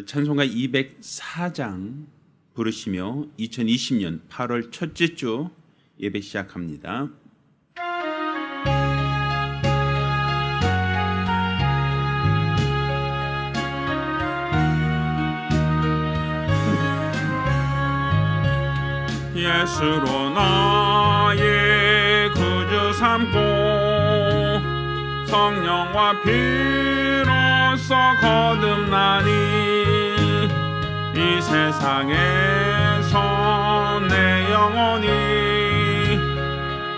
찬송가 204장 부르시며 2020년 8월 첫째 주 예배 시작합니다. 예수로 나의 구주 삼고 성령과 피로써 거듭나니 이 세상에서 내 영혼이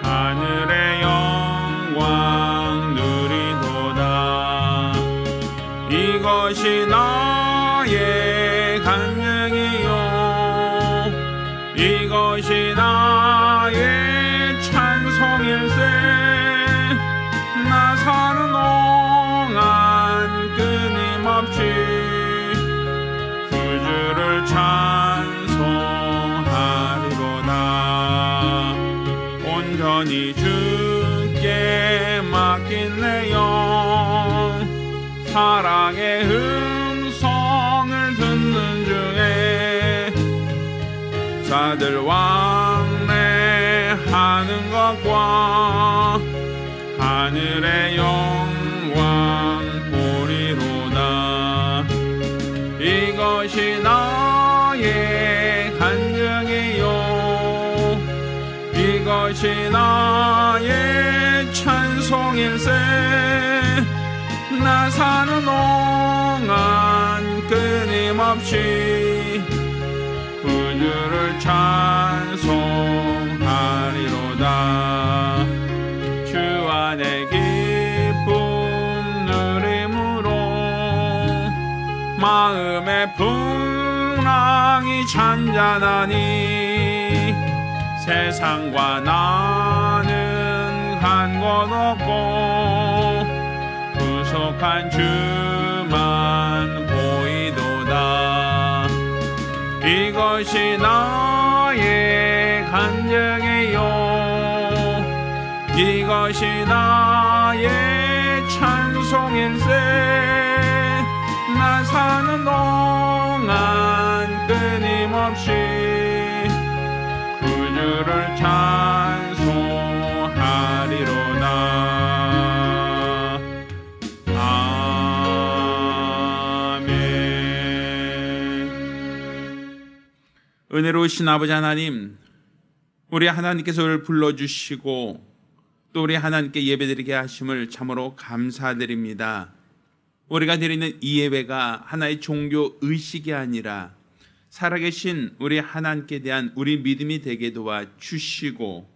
하늘의 영광 누리도다. 이것이 나의 간증이요 이것이 나의 찬송일세. 나 사는 동안 끊임없이 구주를 찬송하리로다. 온전히 주께 맡긴 내 영 사랑의 음성을 듣는 중에 자들 왕래하는 것과 하늘의 영광 보리로다. 이것이 나의 간증이요 이것이 나의 찬송일세. 나 사는 동안 끊임없이 구주를 찬송하리로다. 주 안에 기쁨 누림으로 마음의 풍랑이 잔잔하니 세상과 나는 한 곳 없고 구속한 주만 보이도다. 이것이 나의 간증이요 이것이 나의 찬송일세. 나 사는 동안 끊임없이 구주를 찬송하리로다. 아멘. 은혜로우신 아버지 하나님, 우리 하나님께서 우리를 불러주시고 또 우리 하나님께 예배드리게 하심을 참으로 감사드립니다. 우리가 드리는 이 예배가 하나의 종교 의식이 아니라 살아계신 우리 하나님께 대한 우리 믿음이 되게 도와주시고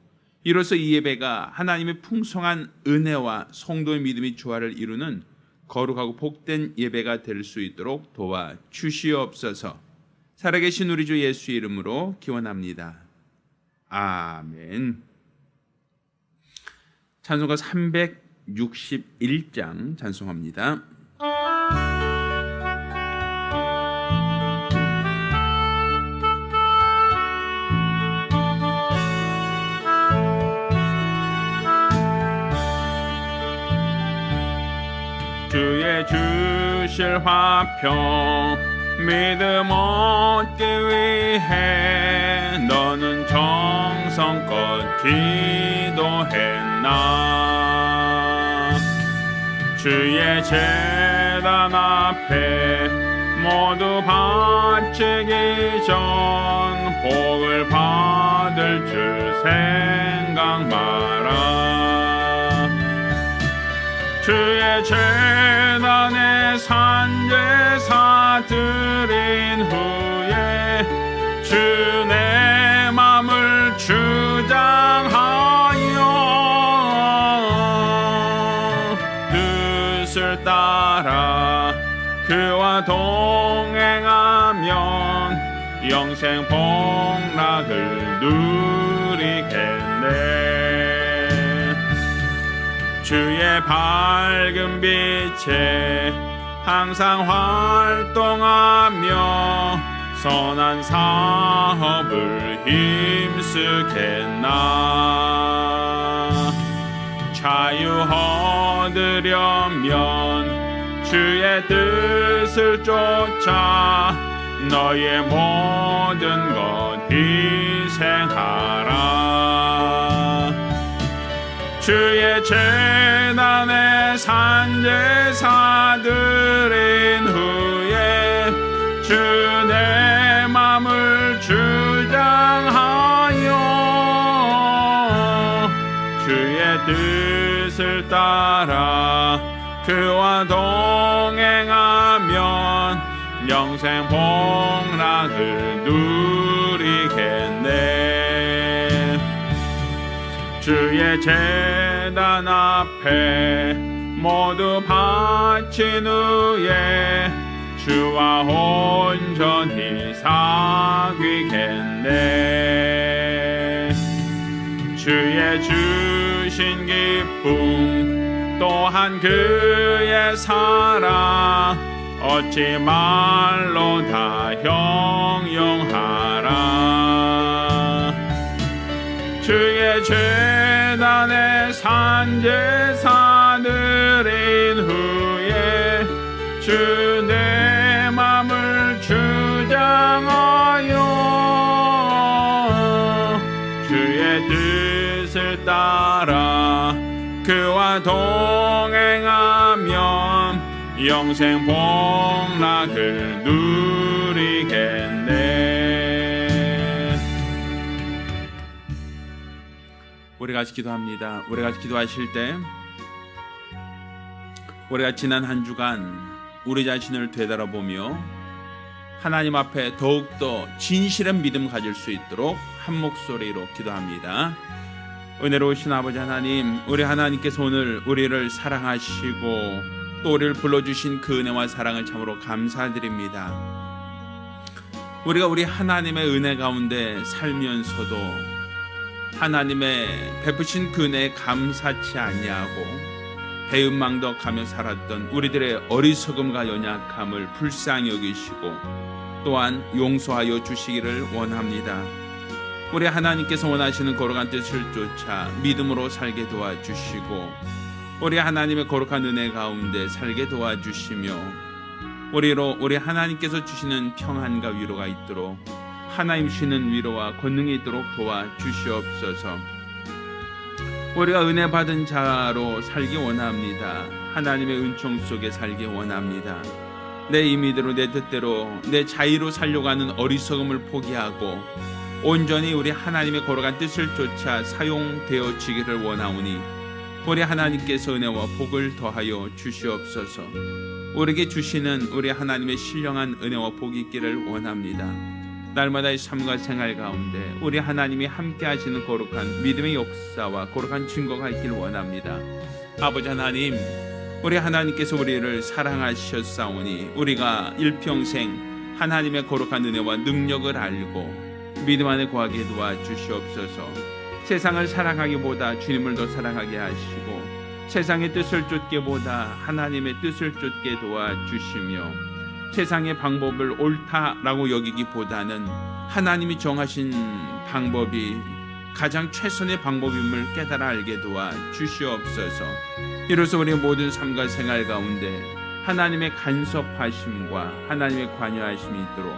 이로써 이 예배가 하나님의 풍성한 은혜와 성도의 믿음이 조화를 이루는 거룩하고 복된 예배가 될 수 있도록 도와주시옵소서. 살아계신 우리 주 예수의 이름으로 기원합니다. 아멘. 찬송가 361장 찬송합니다. 주의 주실 화평 믿음 얻기 위해 너는 정성껏 기도했나. 주의 제단 앞에 모두 바치기 전 복을 받을 줄 생각 마라. 주의 제단에 산제사 드린 후에 주 내 맘을 주장하여 뜻을 따라 그와 동행하면 영생 복락을 누리겠네. 주의 밝은 빛에 항상 활동하며 선한 사업을 힘쓰겠나. 자유 얻으려면 주의 뜻을 쫓아 너의 모든 것 희생하라. 주의 재단에 산제사 드린 후에 주 내 맘을 주장하여 주의 뜻을 따라 그와 동행하면 영생 복락을 누리겠네. 주의 제단 앞에 모두 바친 후에 주와 온전히 사귀겠네. 주의 주신 기쁨 또한 그의 사랑 어찌 말로 다 형용하라. 주의 재단에 산제사 드린 후에 주 내 맘을 주장하여 주의 뜻을 따라 그와 동행하면 영생 복락을 누리겠네. 우리 같이 기도합니다. 우리 같이 기도하실 때 우리가 지난 한 주간 우리 자신을 되돌아보며 하나님 앞에 더욱더 진실한 믿음 가질 수 있도록 한 목소리로 기도합니다. 은혜로우신 아버지 하나님, 우리 하나님께서 오늘 우리를 사랑하시고 또 우리를 불러주신 그 은혜와 사랑을 참으로 감사드립니다. 우리가 우리 하나님의 은혜 가운데 살면서도 하나님의 베푸신 그 은혜에 감사치 아니하고 배은망덕하며 살았던 우리들의 어리석음과 연약함을 불쌍히 여기시고 또한 용서하여 주시기를 원합니다. 우리 하나님께서 원하시는 거룩한 뜻을 쫓아 믿음으로 살게 도와주시고 우리 하나님의 거룩한 은혜 가운데 살게 도와주시며 우리로 우리 하나님께서 주시는 평안과 위로가 있도록 하나님 주시는 위로와 권능이 있도록 도와주시옵소서. 우리가 은혜 받은 자로 살기 원합니다. 하나님의 은총 속에 살기 원합니다. 내 임의대로 내 뜻대로 내 자의로 살려고 하는 어리석음을 포기하고 온전히 우리 하나님의 거룩한 뜻을 쫓아 사용되어지기를 원하오니 우리 하나님께서 은혜와 복을 더하여 주시옵소서. 우리에게 주시는 우리 하나님의 신령한 은혜와 복이 있기를 원합니다. 날마다의 삶과 생활 가운데 우리 하나님이 함께 하시는 거룩한 믿음의 역사와 거룩한 증거가 있기를 원합니다. 아버지 하나님, 우리 하나님께서 우리를 사랑하셨사오니 우리가 일평생 하나님의 거룩한 은혜와 능력을 알고 믿음 안에 거하게 도와주시옵소서. 세상을 사랑하기보다 주님을 더 사랑하게 하시고 세상의 뜻을 쫓기보다 하나님의 뜻을 쫓게 도와주시며 세상의 방법을 옳다라고 여기기보다는 하나님이 정하신 방법이 가장 최선의 방법임을 깨달아 알게 도와주시옵소서. 이로써 우리의 모든 삶과 생활 가운데 하나님의 간섭하심과 하나님의 관여하심이 있도록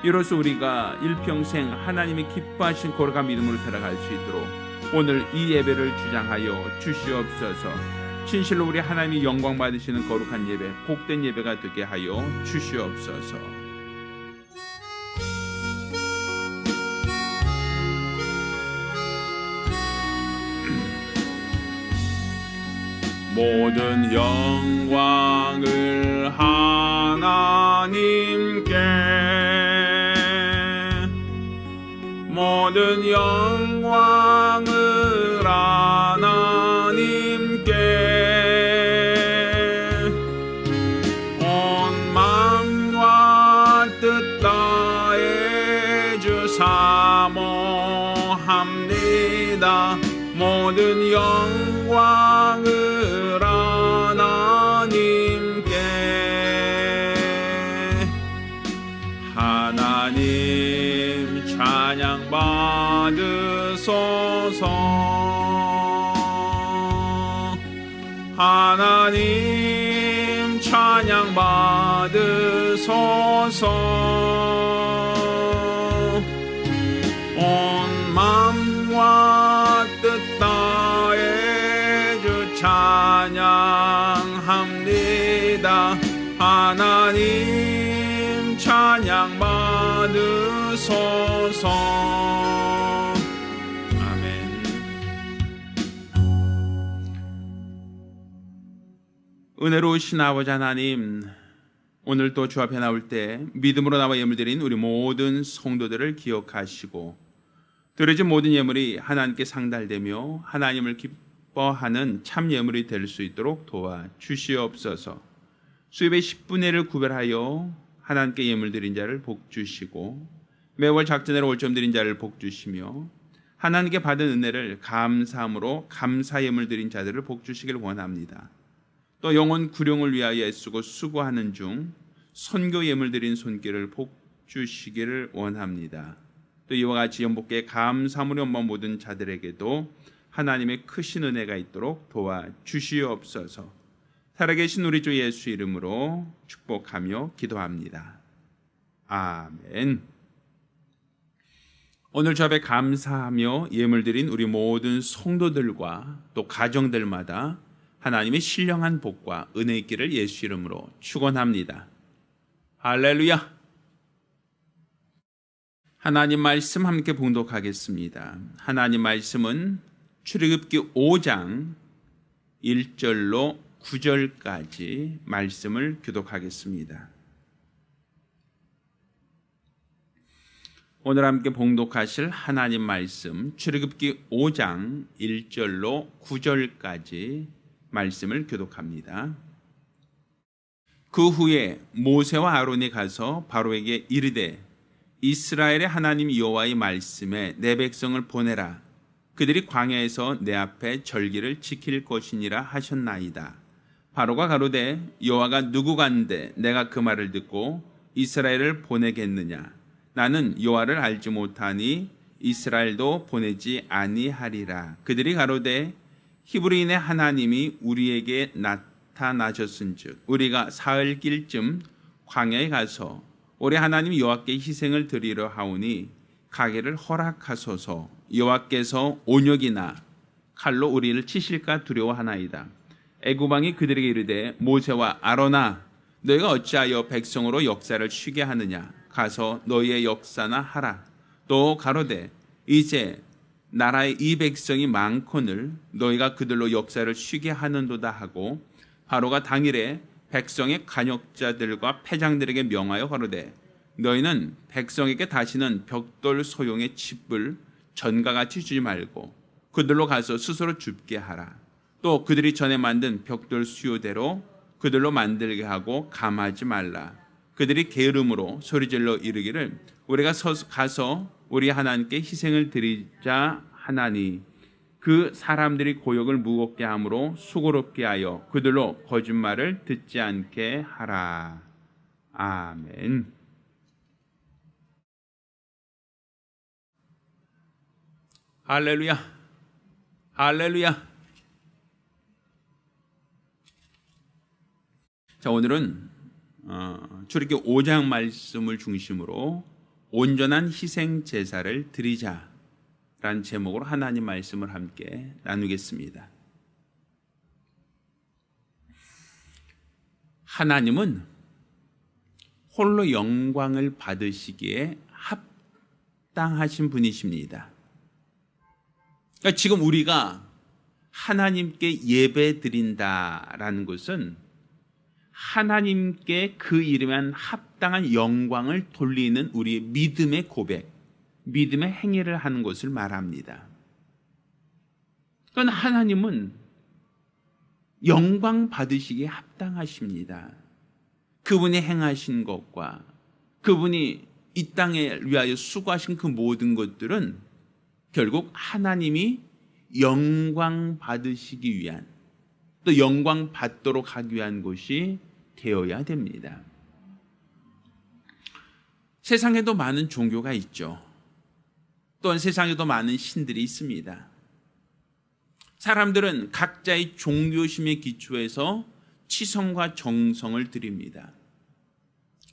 이로써 우리가 일평생 하나님이 기뻐하신 거룩한 믿음으로 살아갈 수 있도록 오늘 이 예배를 주장하여 주시옵소서. 진실로 우리 하나님이 영광 받으시는 거룩한 예배, 복된 예배가 되게 하여 주시옵소서. 모든 영광을 하나님께, 모든 영광을 하나님께, 온 마음과 뜻 다해 주 사모합니다. 모든 영광을 하나님께, 하나님 찬양 받으소서. 하나님 찬양 찬양 받으소서. 온 마음과 뜻 다해 주 찬양합니다. 하나님 찬양 받으소서. 아멘. 은혜로우신 아버지 하나님, 오늘도 주 앞에 나올 때 믿음으로 나와 예물 드린 우리 모든 성도들을 기억하시고 드려진 모든 예물이 하나님께 상달되며 하나님을 기뻐하는 참 예물이 될 수 있도록 도와주시옵소서. 수입의 10분의 1을 구별하여 하나님께 예물 드린 자를 복 주시고 매월 작전으로 올점 드린 자를 복 주시며 하나님께 받은 은혜를 감사함으로 감사 예물 드린 자들을 복 주시길 원합니다. 또 영혼 구령을 위하여 애쓰고 수고하는 중 선교 예물 드린 손길을 복 주시기를 원합니다. 또 이와 같이 연복께 감사함으로 연방 모든 자들에게도 하나님의 크신 은혜가 있도록 도와주시옵소서. 살아계신 우리 주 예수 이름으로 축복하며 기도합니다. 아멘. 오늘 주 앞에 감사하며 예물 드린 우리 모든 성도들과 또 가정들마다 하나님의 신령한 복과 은혜 있기를 예수 이름으로 축원합니다. 할렐루야. 하나님 말씀 함께 봉독하겠습니다. 하나님 말씀은 출애굽기 5장 1절로 9절까지 말씀을 교독하겠습니다. 오늘 함께 봉독하실 하나님 말씀 출애굽기 5장 1절로 9절까지 말씀을 교독합니다. 그 후에 모세와 아론이 가서 바로에게 이르되 이스라엘의 하나님 여호와의 말씀에 내 백성을 보내라. 그들이 광야에서 내 앞에 절기를 지킬 것이니라 하셨나이다. 바로가 가로되 여호와가 누구간데 내가 그 말을 듣고 이스라엘을 보내겠느냐. 나는 여호와를 알지 못하니 이스라엘도 보내지 아니하리라. 그들이 가로되 히브리인의 하나님이 우리에게 나타나셨은즉 우리가 사흘길쯤 광야에 가서 우리 하나님 여호와께 희생을 드리려 하오니 가기를 허락하소서. 여호와께서 온역이나 칼로 우리를 치실까 두려워하나이다. 애굽왕이 그들에게 이르되 모세와 아론아 너희가 어찌하여 백성으로 역사를 쉬게 하느냐. 가서 너희의 역사나 하라. 또 가로되 이제 나라의 이 백성이 많거늘 너희가 그들로 역사를 쉬게 하는도다 하고 바로가 당일에 백성의 간역자들과 패장들에게 명하여 가로되 너희는 백성에게 다시는 벽돌 소용의 칩을 전과 같이 주지 말고 그들로 가서 스스로 줍게 하라. 또 그들이 전에 만든 벽돌 수요대로 그들로 만들게 하고 감하지 말라. 그들이 게으름으로 소리질러 이르기를 우리가 가서 우리 하나님께 희생을 드리자 하나니 그 사람들이 고역을 무겁게 함으로 수고롭게 하여 그들로 거짓말을 듣지 않게 하라. 아멘. 할렐루야. 할렐루야. 자, 오늘은 출애굽기 5장 말씀을 중심으로 온전한 희생 제사를 드리자라는 제목으로 하나님 말씀을 함께 나누겠습니다. 하나님은 홀로 영광을 받으시기에 합당하신 분이십니다. 그러니까 지금 우리가 하나님께 예배 드린다라는 것은 하나님께 그 이름에 합당한 영광을 돌리는 우리의 믿음의 고백, 믿음의 행위를 하는 것을 말합니다. 그러니까 하나님은 영광 받으시기에 합당하십니다. 그분이 행하신 것과 그분이 이 땅에 위하여 수고하신 그 모든 것들은 결국 하나님이 영광 받으시기 위한 또 영광 받도록 하기 위한 것이 되어야 됩니다. 세상에도 많은 종교가 있죠. 또한 세상에도 많은 신들이 있습니다. 사람들은 각자의 종교심에 기초해서 치성과 정성을 드립니다.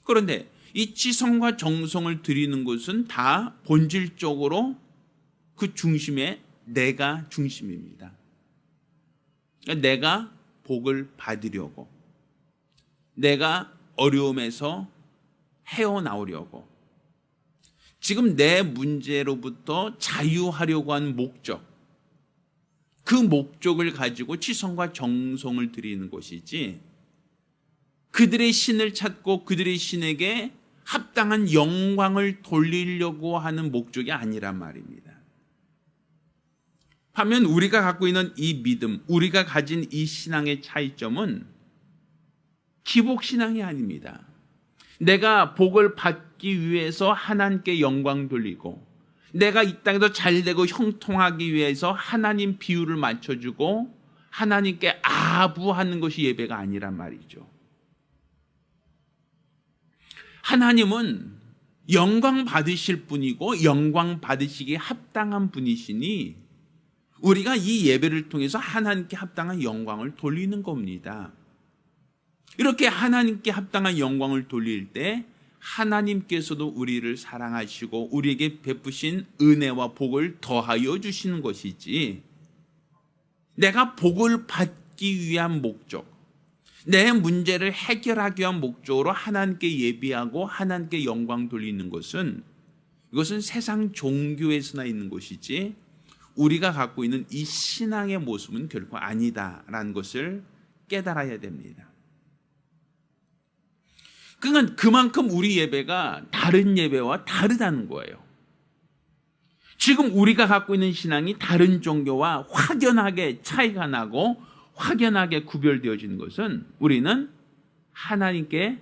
그런데 이 치성과 정성을 드리는 것은 다 본질적으로 그 중심에 내가 중심입니다. 내가 복을 받으려고, 내가 어려움에서 헤어나오려고, 지금 내 문제로부터 자유하려고 하는 목적, 그 목적을 가지고 치성과 정성을 드리는 것이지, 그들의 신을 찾고 그들의 신에게 합당한 영광을 돌리려고 하는 목적이 아니란 말입니다. 반면 우리가 갖고 있는 이 믿음, 우리가 가진 이 신앙의 차이점은 기복신앙이 아닙니다. 내가 복을 받기 위해서 하나님께 영광 돌리고, 내가 이 땅에서 잘되고 형통하기 위해서 하나님 비율을 맞춰주고 하나님께 아부하는 것이 예배가 아니란 말이죠. 하나님은 영광 받으실 분이고 영광 받으시기에 합당한 분이시니 우리가 이 예배를 통해서 하나님께 합당한 영광을 돌리는 겁니다. 이렇게 하나님께 합당한 영광을 돌릴 때 하나님께서도 우리를 사랑하시고 우리에게 베푸신 은혜와 복을 더하여 주시는 것이지, 내가 복을 받기 위한 목적, 내 문제를 해결하기 위한 목적으로 하나님께 예비하고 하나님께 영광 돌리는 것은, 이것은 세상 종교에서나 있는 것이지 우리가 갖고 있는 이 신앙의 모습은 결코 아니다라는 것을 깨달아야 됩니다. 그러니까 그만큼 우리 예배가 다른 예배와 다르다는 거예요. 지금 우리가 갖고 있는 신앙이 다른 종교와 확연하게 차이가 나고 확연하게 구별되어지는 것은, 우리는 하나님께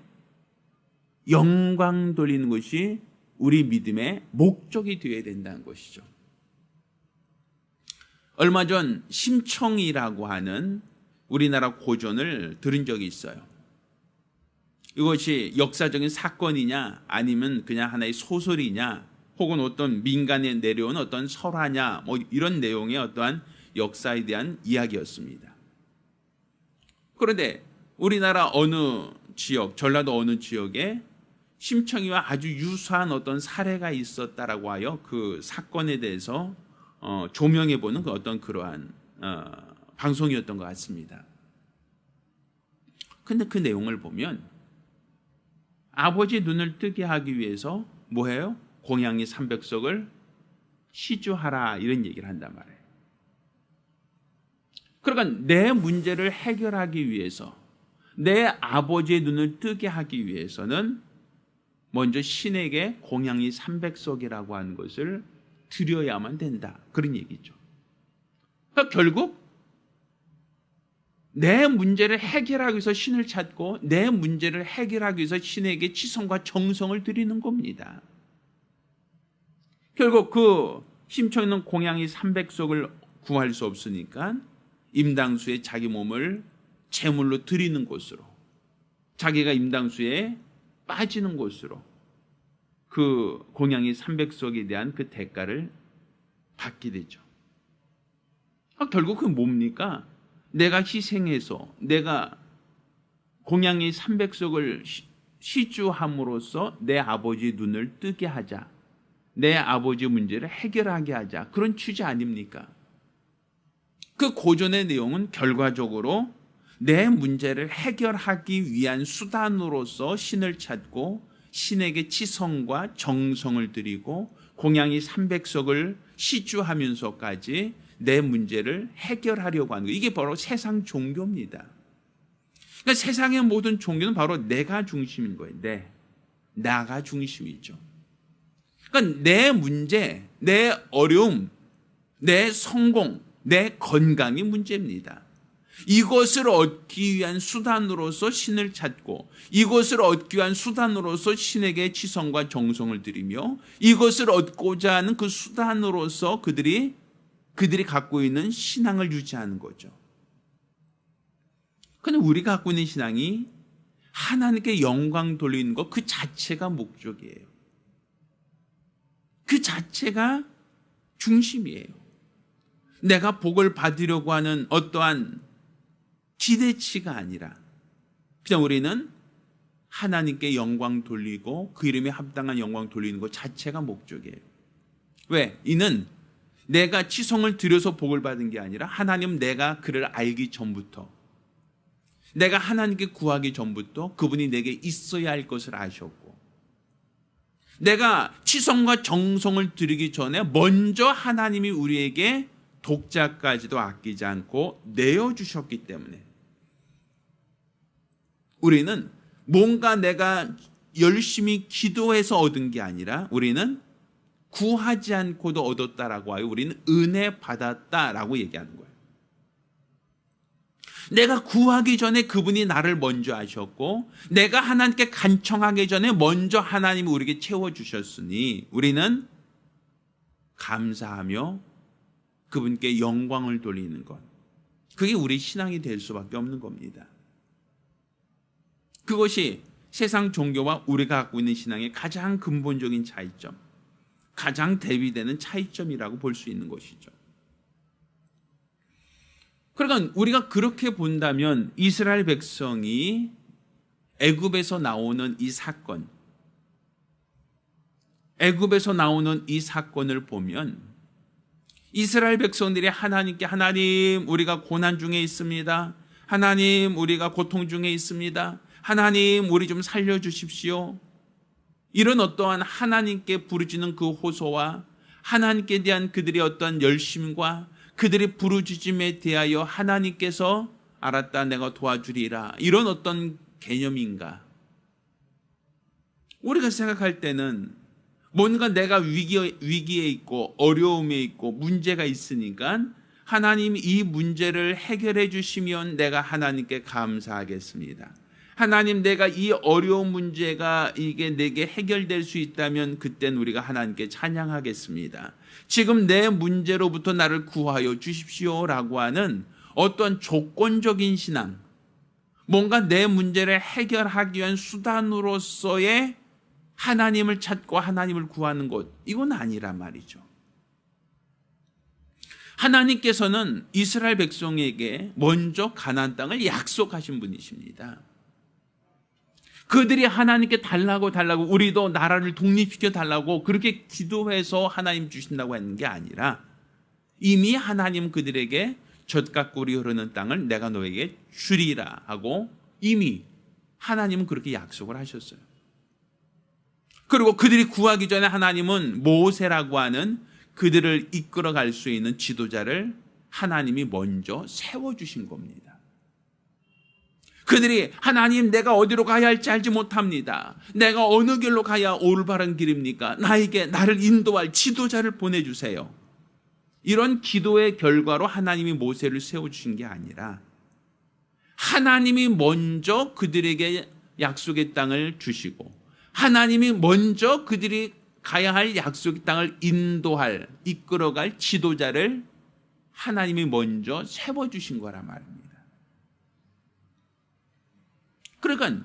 영광 돌리는 것이 우리 믿음의 목적이 되어야 된다는 것이죠. 얼마 전 심청이라고 하는 우리나라 고전을 들은 적이 있어요. 이것이 역사적인 사건이냐 아니면 그냥 하나의 소설이냐 혹은 어떤 민간에 내려온 어떤 설화냐 뭐 이런 내용의 어떠한 역사에 대한 이야기였습니다. 그런데 우리나라 어느 지역, 전라도 어느 지역에 심청이와 아주 유사한 어떤 사례가 있었다라고 하여 그 사건에 대해서 조명해보는 그 어떤 그러한 방송이었던 것 같습니다. 근데 그 내용을 보면 아버지 눈을 뜨게 하기 위해서 뭐해요? 공양이 300석을 시주하라 이런 얘기를 한단 말이에요. 그러니까 내 문제를 해결하기 위해서, 내 아버지의 눈을 뜨게 하기 위해서는 먼저 신에게 공양이 300석이라고 하는 것을 드려야만 된다, 그런 얘기죠. 그러니까 결국 내 문제를 해결하기 위해서 신을 찾고 내 문제를 해결하기 위해서 신에게 치성과 정성을 드리는 겁니다. 결국 그 심청 있는 공양이 300석을 구할 수 없으니까 임당수에 자기 몸을 제물로 드리는 곳으로, 자기가 임당수에 빠지는 곳으로 그 공양이 300석에 대한 그 대가를 받게 되죠. 결국 그게 뭡니까? 내가 희생해서 내가 공양이 300석을 시주함으로써 내 아버지의 눈을 뜨게 하자, 내 아버지의 문제를 해결하게 하자, 그런 취지 아닙니까? 그 고전의 내용은 결과적으로 내 문제를 해결하기 위한 수단으로서 신을 찾고 신에게 치성과 정성을 드리고 공양이 300석을 시주하면서까지 내 문제를 해결하려고 하는 거예요. 이게 바로 세상 종교입니다. 그러니까 세상의 모든 종교는 바로 내가 중심인 거예요. 나가 중심이죠. 그러니까 내 문제, 내 어려움, 내 성공, 내 건강이 문제입니다. 이것을 얻기 위한 수단으로서 신을 찾고, 이것을 얻기 위한 수단으로서 신에게 치성과 정성을 드리며, 이것을 얻고자 하는 그 수단으로서 그들이 갖고 있는 신앙을 유지하는 거죠. 그런데 우리가 갖고 있는 신앙이 하나님께 영광 돌리는 것 그 자체가 목적이에요. 그 자체가 중심이에요. 내가 복을 받으려고 하는 어떠한 기대치가 아니라 그냥 우리는 하나님께 영광 돌리고 그 이름에 합당한 영광 돌리는 것 자체가 목적이에요. 왜? 이는 내가 치성을 들여서 복을 받은 게 아니라 하나님 내가 그를 알기 전부터, 내가 하나님께 구하기 전부터 그분이 내게 있어야 할 것을 아셨고, 내가 치성과 정성을 드리기 전에 먼저 하나님이 우리에게 독자까지도 아끼지 않고 내어주셨기 때문에 우리는 뭔가 내가 열심히 기도해서 얻은 게 아니라 우리는 구하지 않고도 얻었다라고 하여 우리는 은혜 받았다라고 얘기하는 거예요. 내가 구하기 전에 그분이 나를 먼저 아셨고, 내가 하나님께 간청하기 전에 먼저 하나님이 우리에게 채워주셨으니 우리는 감사하며 그분께 영광을 돌리는 것, 그게 우리 신앙이 될 수밖에 없는 겁니다. 그것이 세상 종교와 우리가 갖고 있는 신앙의 가장 근본적인 차이점, 가장 대비되는 차이점이라고 볼 수 있는 것이죠. 그러니까 우리가 그렇게 본다면 이스라엘 백성이 애굽에서 나오는 이 사건, 애굽에서 나오는 이 사건을 보면 이스라엘 백성들이 하나님께, 하나님 우리가 고난 중에 있습니다, 하나님 우리가 고통 중에 있습니다, 하나님 우리 좀 살려주십시오, 이런 어떠한 하나님께 부르짖는 그 호소와 하나님께 대한 그들의 어떤 열심과 그들의 부르짖음에 대하여 하나님께서 알았다 내가 도와주리라, 이런 어떤 개념인가? 우리가 생각할 때는 뭔가 내가 위기에 있고 어려움에 있고 문제가 있으니까 하나님 이 문제를 해결해 주시면 내가 하나님께 감사하겠습니다. 하나님 내가 이 어려운 문제가 이게 내게 해결될 수 있다면 그땐 우리가 하나님께 찬양하겠습니다. 지금 내 문제로부터 나를 구하여 주십시오라고 하는 어떤 조건적인 신앙, 뭔가 내 문제를 해결하기 위한 수단으로서의 하나님을 찾고 하나님을 구하는 것, 이건 아니란 말이죠. 하나님께서는 이스라엘 백성에게 먼저 가나안 땅을 약속하신 분이십니다. 그들이 하나님께 달라고 우리도 나라를 독립시켜 달라고 그렇게 기도해서 하나님 주신다고 하는 게 아니라 이미 하나님 그들에게 젖과 꿀이 흐르는 땅을 내가 너에게 주리라 하고 이미 하나님은 그렇게 약속을 하셨어요. 그리고 그들이 구하기 전에 하나님은 모세라고 하는 그들을 이끌어갈 수 있는 지도자를 하나님이 먼저 세워주신 겁니다. 그들이 하나님 내가 어디로 가야 할지 알지 못합니다, 내가 어느 길로 가야 올바른 길입니까, 나에게 나를 인도할 지도자를 보내주세요, 이런 기도의 결과로 하나님이 모세를 세워주신 게 아니라 하나님이 먼저 그들에게 약속의 땅을 주시고 하나님이 먼저 그들이 가야 할 약속의 땅을 인도할, 이끌어갈 지도자를 하나님이 먼저 세워주신 거란 말입니다. 그러니까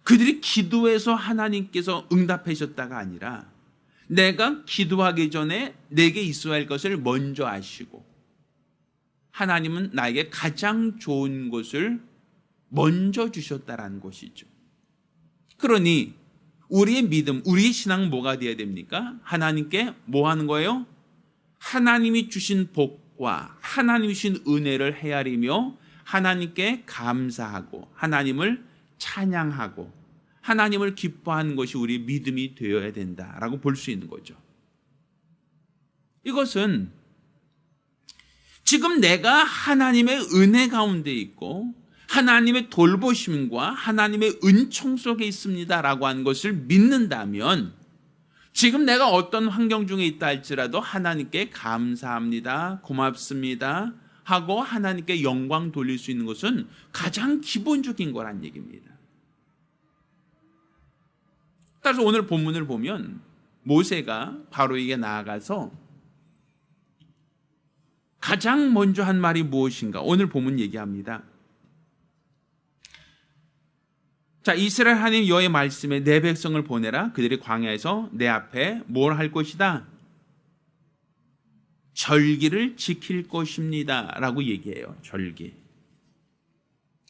그들이 기도해서 하나님께서 응답하셨다가 아니라 내가 기도하기 전에 내게 있어야 할 것을 먼저 아시고 하나님은 나에게 가장 좋은 것을 먼저 주셨다라는 것이죠. 그러니 우리의 믿음, 우리의 신앙은 뭐가 되어야 됩니까? 하나님께 뭐 하는 거예요? 하나님이 주신 복과 하나님이 주신 은혜를 헤아리며 하나님께 감사하고 하나님을 찬양하고 하나님을 기뻐하는 것이 우리의 믿음이 되어야 된다라고 볼 수 있는 거죠. 이것은 지금 내가 하나님의 은혜 가운데 있고 하나님의 돌보심과 하나님의 은총 속에 있습니다라고 하는 것을 믿는다면 지금 내가 어떤 환경 중에 있다 할지라도 하나님께 감사합니다, 고맙습니다 하고 하나님께 영광 돌릴 수 있는 것은 가장 기본적인 거란 얘기입니다. 따라서 오늘 본문을 보면 모세가 바로에게 나아가서 가장 먼저 한 말이 무엇인가? 오늘 본문 얘기합니다. 자, 이스라엘 하나님 여호와의 말씀에 내 백성을 보내라. 그들이 광야에서 내 앞에 뭘 할 것이다? 절기를 지킬 것입니다 라고 얘기해요. 절기.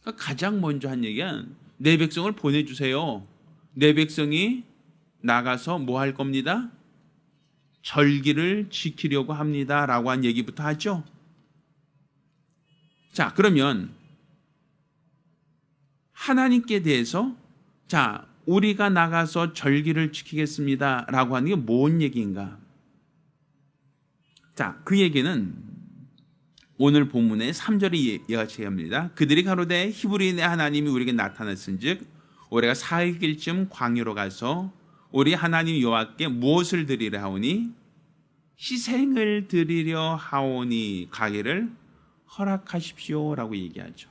그러니까 가장 먼저 한 얘기는 내 백성을 보내주세요. 내 백성이 나가서 뭐 할 겁니다? 절기를 지키려고 합니다. 라고 한 얘기부터 하죠. 자, 그러면 하나님께 대해서 자, 우리가 나가서 절기를 지키겠습니다. 라고 하는 게 뭔 얘기인가? 자, 그 얘기는 오늘 본문의 3절이 이같이 합니다. 그들이 가로되 히브리인의 하나님이 우리에게 나타났은즉 우리가 4일쯤 광야로 가서 우리 하나님 여호와께 무엇을 드리려 하오니 희생을 드리려 하오니 가기를 허락하십시오라고 얘기하죠.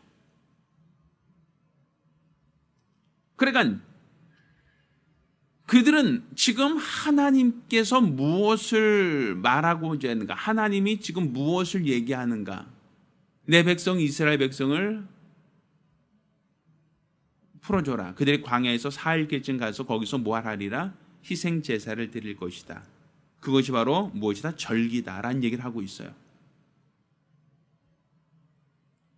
그러니까 그들은 지금 하나님께서 무엇을 말하고자 하는가? 하나님이 지금 무엇을 얘기하는가? 내 백성 이스라엘 백성을 풀어줘라. 그들이 광야에서 4일쯤 가서 거기서 뭐 하리라? 희생 제사를 드릴 것이다. 그것이 바로 무엇이다? 절기다라는 얘기를 하고 있어요.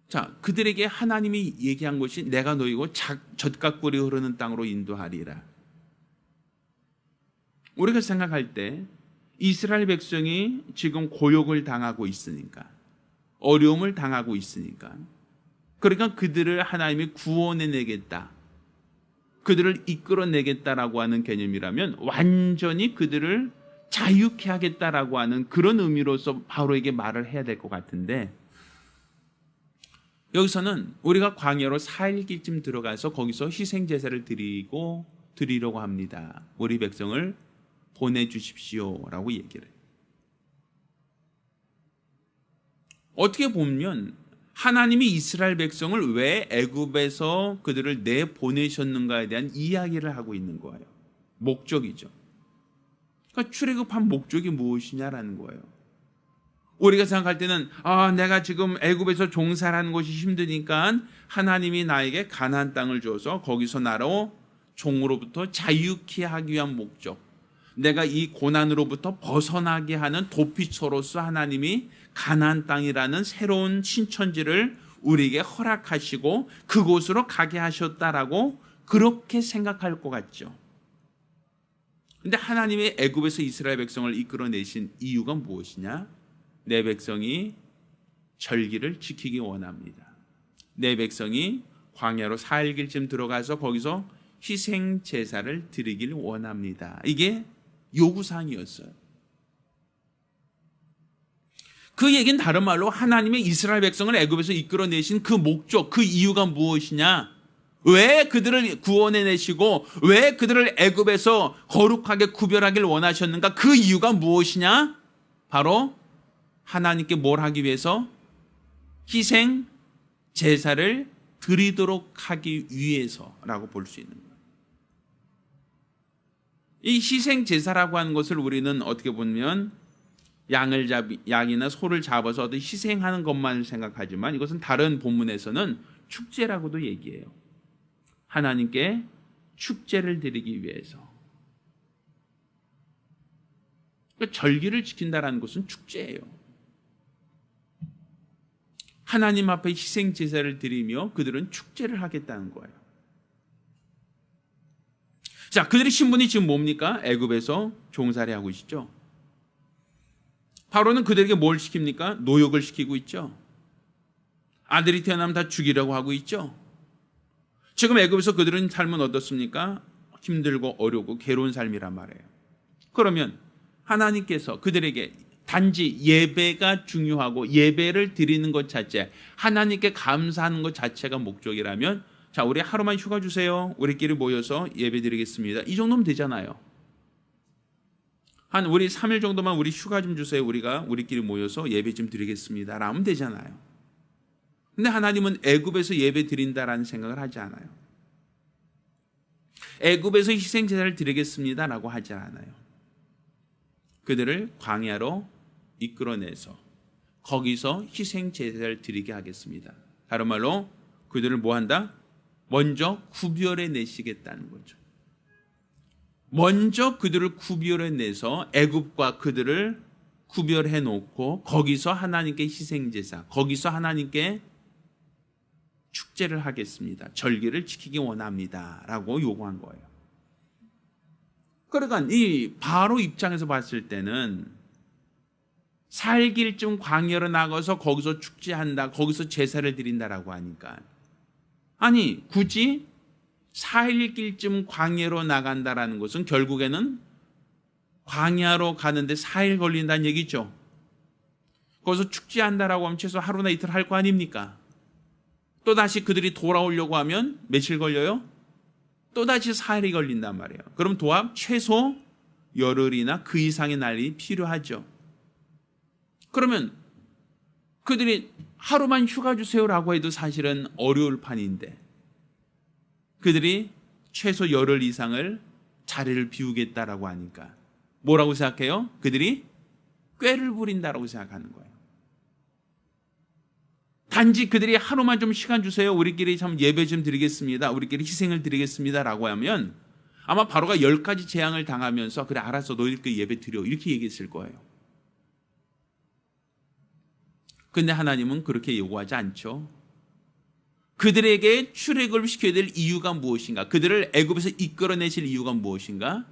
자, 그들에게 하나님이 얘기한 것이 내가 너희고 젖과 꿀이 흐르는 땅으로 인도하리라. 우리가 생각할 때 이스라엘 백성이 지금 고욕을 당하고 있으니까, 어려움을 당하고 있으니까, 그러니까 그들을 하나님이 구원해내겠다, 그들을 이끌어내겠다라고 하는 개념이라면 완전히 그들을 자유케 하겠다라고 하는 그런 의미로서 바로에게 말을 해야 될 것 같은데, 여기서는 우리가 광야로 4일쯤 들어가서 거기서 희생제사를 드리려고 합니다. 우리 백성을 보내주십시오라고 얘기를 해요. 어떻게 보면 하나님이 이스라엘 백성을 왜 애굽에서 그들을 내보내셨는가에 대한 이야기를 하고 있는 거예요. 목적이죠. 그러니까 출애굽한 목적이 무엇이냐라는 거예요. 우리가 생각할 때는 내가 지금 애굽에서 종살하는 것이 힘드니까 하나님이 나에게 가나안 땅을 줘서 거기서 나로 종으로부터 자유케 하기 위한 목적, 내가 이 고난으로부터 벗어나게 하는 도피처로서 하나님이 가나안 땅이라는 새로운 신천지를 우리에게 허락하시고 그곳으로 가게 하셨다라고 그렇게 생각할 것 같죠. 근데 하나님이 애굽에서 이스라엘 백성을 이끌어내신 이유가 무엇이냐? 내 백성이 절기를 지키기 원합니다. 내 백성이 광야로 4일쯤 들어가서 거기서 희생 제사를 드리길 원합니다. 이게 요구사항이었어요. 그 얘기는 다른 말로 하나님의 이스라엘 백성을 애굽에서 이끌어내신 그 목적, 그 이유가 무엇이냐? 왜 그들을 구원해내시고 왜 그들을 애굽에서 거룩하게 구별하길 원하셨는가? 그 이유가 무엇이냐? 바로 하나님께 뭘 하기 위해서? 희생 제사를 드리도록 하기 위해서라고 볼 수 있는 거예요. 이 희생 제사라고 하는 것을 우리는 어떻게 보면 양이나 소를 잡아서 어떤 희생하는 것만 생각하지만 이것은 다른 본문에서는 축제라고도 얘기해요. 하나님께 축제를 드리기 위해서. 그러니까 절기를 지킨다라는 것은 축제예요. 하나님 앞에 희생 제사를 드리며 그들은 축제를 하겠다는 거예요. 자, 그들의 신분이 지금 뭡니까? 애굽에서 종살이하고 있죠. 바로는 그들에게 뭘 시킵니까? 노역을 시키고 있죠. 아들이 태어나면 다 죽이려고 하고 있죠. 지금 애굽에서 그들은 삶은 어떻습니까? 힘들고 어렵고 괴로운 삶이란 말이에요. 그러면 하나님께서 그들에게 단지 예배가 중요하고 예배를 드리는 것 자체, 하나님께 감사하는 것 자체가 목적이라면, 자, 우리 하루만 휴가 주세요. 우리끼리 모여서 예배 드리겠습니다. 이 정도면 되잖아요. 우리 3일 정도만 우리 휴가 좀 주세요. 우리끼리 모여서 예배 좀 드리겠습니다. 라면 되잖아요. 근데 하나님은 애굽에서 예배 드린다라는 생각을 하지 않아요. 애굽에서 희생 제사를 드리겠습니다. 라고 하지 않아요. 그들을 광야로 이끌어내서 거기서 희생 제사를 드리게 하겠습니다. 다른 말로 그들을 뭐 한다? 먼저 구별해 내시겠다는 거죠. 먼저 그들을 구별해 내서 애굽과 그들을 구별해 놓고 거기서 하나님께 희생 제사, 거기서 하나님께 축제를 하겠습니다. 절기를 지키기 원합니다. 라고 요구한 거예요. 그러니까 이 바로 입장에서 봤을 때는 4일길쯤 광야로 나가서 거기서 축제한다, 거기서 제사를 드린다라고 하니까, 아니 굳이 4일길쯤 광야로 나간다라는 것은 결국에는 광야로 가는데 4일 걸린다는 얘기죠. 거기서 축제한다라고 하면 최소 하루나 이틀 할 거 아닙니까? 또다시 그들이 돌아오려고 하면 며칠 걸려요? 또다시 4일이 걸린단 말이에요. 그럼 도합 최소 열흘이나 그 이상의 날이 필요하죠. 그러면 그들이 하루만 휴가 주세요라고 해도 사실은 어려울 판인데, 그들이 최소 열흘 이상을 자리를 비우겠다라고 하니까 뭐라고 생각해요? 그들이 꾀를 부린다라고 생각하는 거예요. 단지 그들이 하루만 좀 시간 주세요, 우리끼리 참 예배 좀 드리겠습니다, 우리끼리 희생을 드리겠습니다 라고 하면 아마 바로가 10가지 재앙을 당하면서 그래 알았어 너희들끼리 예배 드려 이렇게 얘기했을 거예요. 근데 하나님은 그렇게 요구하지 않죠. 그들에게 출애굽을 시켜야 될 이유가 무엇인가? 그들을 애굽에서 이끌어내실 이유가 무엇인가?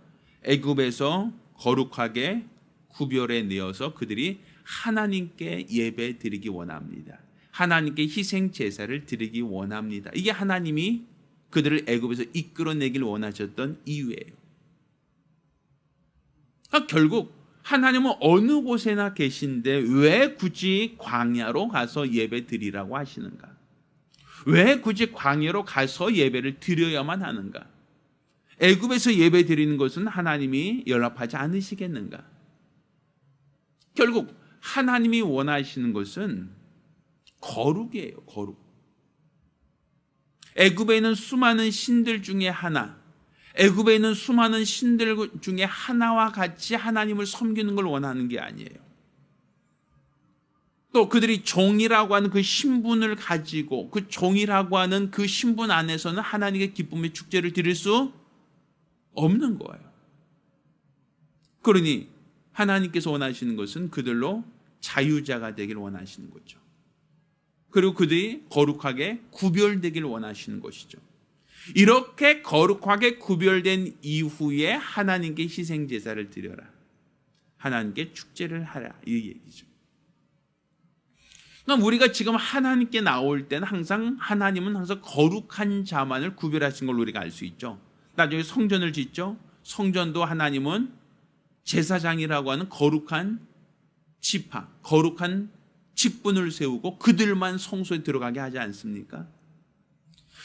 애굽에서 거룩하게 구별해 내어서 그들이 하나님께 예배 드리기 원합니다. 하나님께 희생 제사를 드리기 원합니다. 이게 하나님이 그들을 애굽에서 이끌어내길 원하셨던 이유예요. 그러니까 결국 하나님은 어느 곳에나 계신데 왜 굳이 광야로 가서 예배 드리라고 하시는가? 왜 굳이 광야로 가서 예배를 드려야만 하는가? 애굽에서 예배 드리는 것은 하나님이 연락하지 않으시겠는가? 결국 하나님이 원하시는 것은 거룩이에요. 거룩. 애굽에 있는 수많은 신들 중에 하나, 애굽에 있는 수많은 신들 중에 하나와 같이 하나님을 섬기는 걸 원하는 게 아니에요. 또 그들이 종이라고 하는 그 신분을 가지고 그 종이라고 하는 그 신분 안에서는 하나님의 기쁨의 축제를 드릴 수 없는 거예요. 그러니 하나님께서 원하시는 것은 그들로 자유자가 되길 원하시는 거죠. 그리고 그들이 거룩하게 구별되길 원하시는 것이죠. 이렇게 거룩하게 구별된 이후에 하나님께 희생제사를 드려라, 하나님께 축제를 하라, 이 얘기죠. 그럼 우리가 지금 하나님께 나올 때는 하나님은 항상 거룩한 자만을 구별하신 걸 우리가 알 수 있죠. 나중에 성전을 짓죠. 성전도 하나님은 제사장이라고 하는 거룩한 지파, 거룩한 직분을 세우고 그들만 성소에 들어가게 하지 않습니까?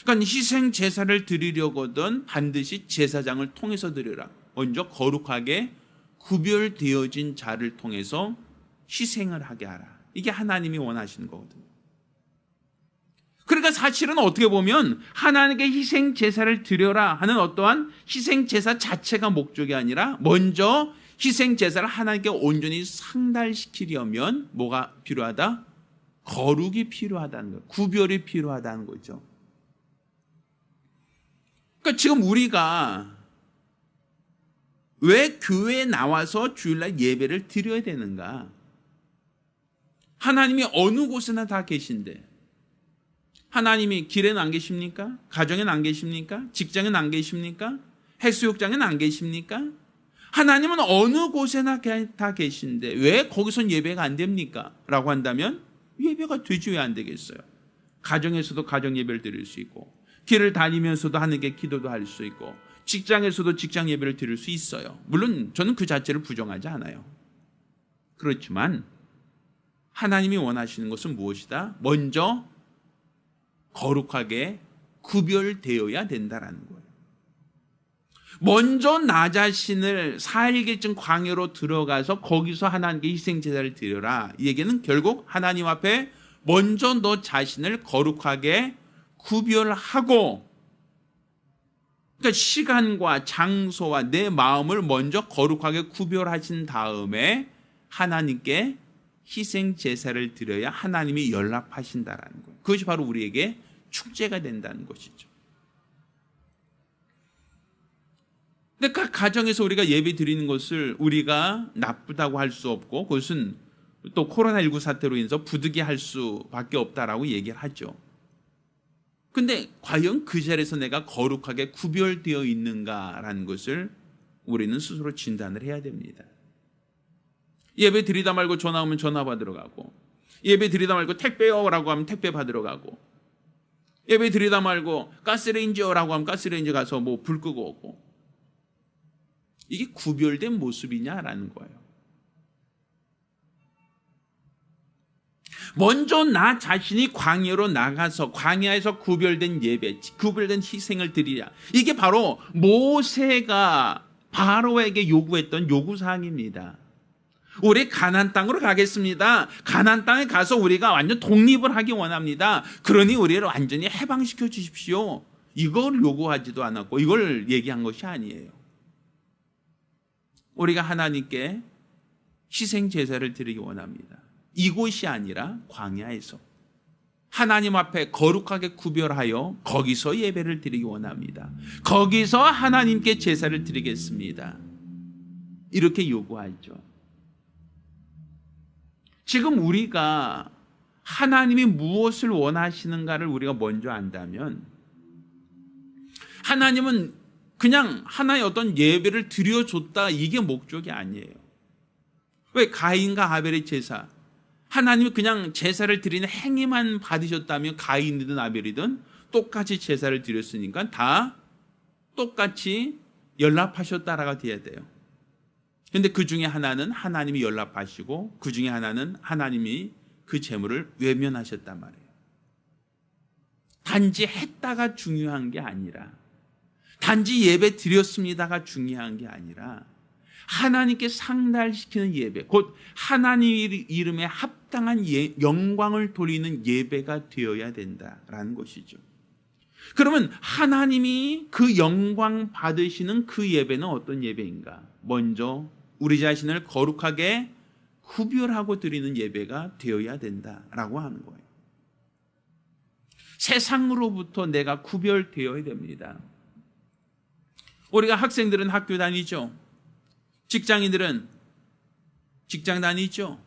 그러니까 희생 제사를 드리려거든 반드시 제사장을 통해서 드려라. 먼저 거룩하게 구별되어진 자를 통해서 희생을 하게 하라. 이게 하나님이 원하시는 거거든요. 그러니까 사실은 어떻게 보면 하나님께 희생 제사를 드려라 하는 어떠한 희생 제사 자체가 목적이 아니라 먼저 희생 제사를 하나님께 온전히 상달시키려면 뭐가 필요하다? 거룩이 필요하다는 거예요. 구별이 필요하다는 거죠. 그러니까 지금 우리가 왜 교회에 나와서 주일날 예배를 드려야 되는가? 하나님이 어느 곳에나 다 계신데, 하나님이 길에는 안 계십니까? 가정에는 안 계십니까? 직장에는 안 계십니까? 해수욕장에는 안 계십니까? 하나님은 어느 곳에나 다 계신데 왜 거기선 예배가 안 됩니까? 라고 한다면 예배가 되지 왜 안 되겠어요? 가정에서도 가정 예배를 드릴 수 있고, 길을 다니면서도 하나님께 기도도 할 수 있고, 직장에서도 직장 예배를 드릴 수 있어요. 물론 저는 그 자체를 부정하지 않아요. 그렇지만 하나님이 원하시는 것은 무엇이다? 먼저 거룩하게 구별되어야 된다라는 거예요. 먼저 나 자신을 4일길쯤 광야로 들어가서 거기서 하나님께 희생제사를 드려라. 이 얘기는 결국 하나님 앞에 먼저 너 자신을 거룩하게 구별하고, 그러니까 시간과 장소와 내 마음을 먼저 거룩하게 구별하신 다음에 하나님께 희생제사를 드려야 하나님이 연락하신다라는 거예요. 그것이 바로 우리에게 축제가 된다는 것이죠. 근데 각 가정에서 우리가 예배 드리는 것을 우리가 나쁘다고 할 수 없고, 그것은 또 코로나19 사태로 인해서 부득이할 수밖에 없다라고 얘기를 하죠. 근데 과연 그 자리에서 내가 거룩하게 구별되어 있는가라는 것을 우리는 스스로 진단을 해야 됩니다. 예배 드리다 말고 전화 오면 전화 받으러 가고, 예배 드리다 말고 택배요라고 하면 택배 받으러 가고, 예배 드리다 말고 가스레인지요라고 하면 가스레인지 가서 뭐 불 끄고 오고, 이게 구별된 모습이냐라는 거예요. 먼저 나 자신이 광야로 나가서 광야에서 구별된 예배, 구별된 희생을 드리라. 이게 바로 모세가 바로에게 요구했던 요구사항입니다. 우리 가나안 땅으로 가겠습니다. 가나안 땅에 가서 우리가 완전 독립을 하기 원합니다. 그러니 우리를 완전히 해방시켜 주십시오. 이걸 요구하지도 않았고 이걸 얘기한 것이 아니에요. 우리가 하나님께 희생 제사를 드리기 원합니다. 이곳이 아니라 광야에서 하나님 앞에 거룩하게 구별하여 거기서 예배를 드리기 원합니다. 거기서 하나님께 제사를 드리겠습니다. 이렇게 요구하죠. 지금 우리가 하나님이 무엇을 원하시는가를 우리가 먼저 안다면, 하나님은 그냥 하나의 어떤 예배를 드려줬다, 이게 목적이 아니에요. 왜 가인과 아벨의 제사, 하나님이 그냥 제사를 드리는 행위만 받으셨다면 가인이든 아벨이든 똑같이 제사를 드렸으니까 다 똑같이 연락하셨다라가 돼야 돼요. 그런데 그 중에 하나는 하나님이 연락하시고 그 중에 하나는 하나님이 그 제물을 외면하셨단 말이에요. 단지 했다가 중요한 게 아니라, 단지 예배 드렸습니다가 중요한 게 아니라, 하나님께 상달시키는 예배, 곧 하나님 이름에 합당한 영광을 돌리는 예배가 되어야 된다라는 것이죠. 그러면 하나님이 그 영광 받으시는 그 예배는 어떤 예배인가? 먼저 우리 자신을 거룩하게 구별하고 드리는 예배가 되어야 된다라고 하는 거예요. 세상으로부터 내가 구별되어야 됩니다. 우리가 학생들은 학교 다니죠. 직장인들은 직장 다니죠.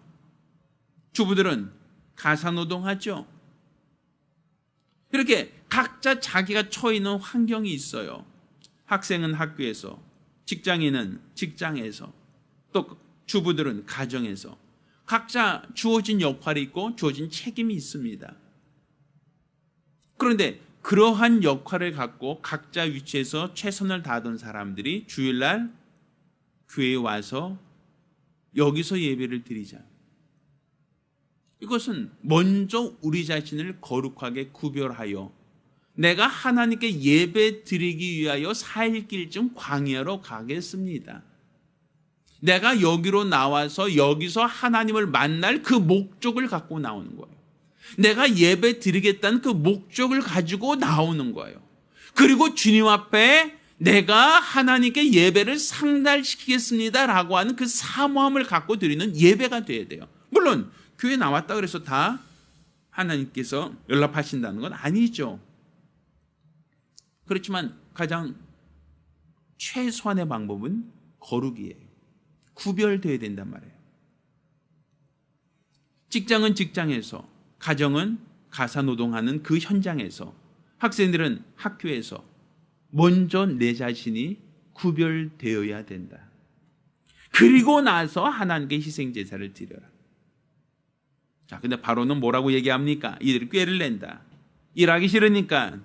주부들은 가사노동하죠. 이렇게 각자 자기가 처해 있는 환경이 있어요. 학생은 학교에서, 직장인은 직장에서, 또 주부들은 가정에서 각자 주어진 역할이 있고 주어진 책임이 있습니다. 그런데 그러한 역할을 갖고 각자 위치에서 최선을 다하던 사람들이 주일날 교회에 와서 여기서 예배를 드리자. 이것은 먼저 우리 자신을 거룩하게 구별하여 내가 하나님께 예배 드리기 위하여 4일길쯤 광야로 가겠습니다. 내가 여기로 나와서 여기서 하나님을 만날 그 목적을 갖고 나오는 거예요. 내가 예배 드리겠다는 그 목적을 가지고 나오는 거예요. 그리고 주님 앞에 내가 하나님께 예배를 상달시키겠습니다라고 하는 그 사모함을 갖고 드리는 예배가 돼야 돼요. 물론 교회 나왔다 그래서 다 하나님께서 연락하신다는 건 아니죠. 그렇지만 가장 최소한의 방법은 거룩이에요. 구별되어야 된단 말이에요. 직장은 직장에서, 가정은 가사노동하는 그 현장에서, 학생들은 학교에서 먼저 내 자신이 구별되어야 된다. 그리고 나서 하나님께 희생제사를 드려라. 자, 근데 바로는 뭐라고 얘기합니까? 이들이 꾀를 낸다. 일하기 싫으니까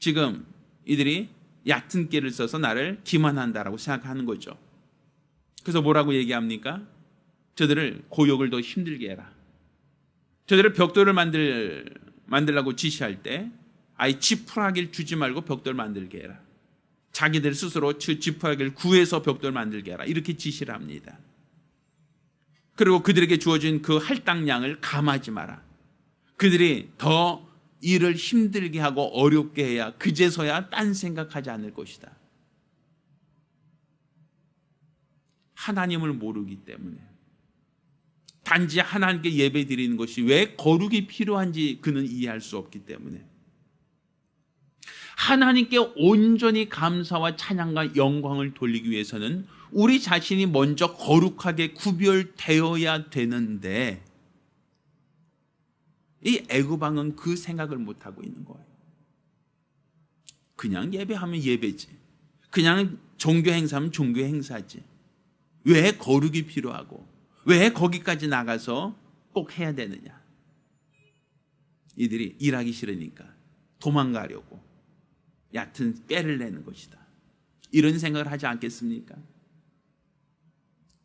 지금 이들이 얕은 꾀를 써서 나를 기만한다라고 생각하는 거죠. 그래서 뭐라고 얘기합니까? 저들을 고역을 더 힘들게 해라. 저들을 벽돌을 만들라고 지시할 때 아예 지푸라기를 주지 말고 벽돌 만들게 해라. 자기들 스스로 지푸라기를 구해서 벽돌 만들게 해라. 이렇게 지시를 합니다. 그리고 그들에게 주어진 그 할당량을 감하지 마라. 그들이 더 일을 힘들게 하고 어렵게 해야 그제서야 딴 생각하지 않을 것이다. 하나님을 모르기 때문에, 단지 하나님께 예배 드리는 것이 왜 거룩이 필요한지 그는 이해할 수 없기 때문에, 하나님께 온전히 감사와 찬양과 영광을 돌리기 위해서는 우리 자신이 먼저 거룩하게 구별되어야 되는데, 이 애굽 왕은 그 생각을 못하고 있는 거예요. 그냥 예배하면 예배지. 그냥 종교 행사하면 종교 행사지. 왜 거룩이 필요하고 왜 거기까지 나가서 꼭 해야 되느냐. 이들이 일하기 싫으니까 도망가려고 얕은 빼를 내는 것이다. 이런 생각을 하지 않겠습니까?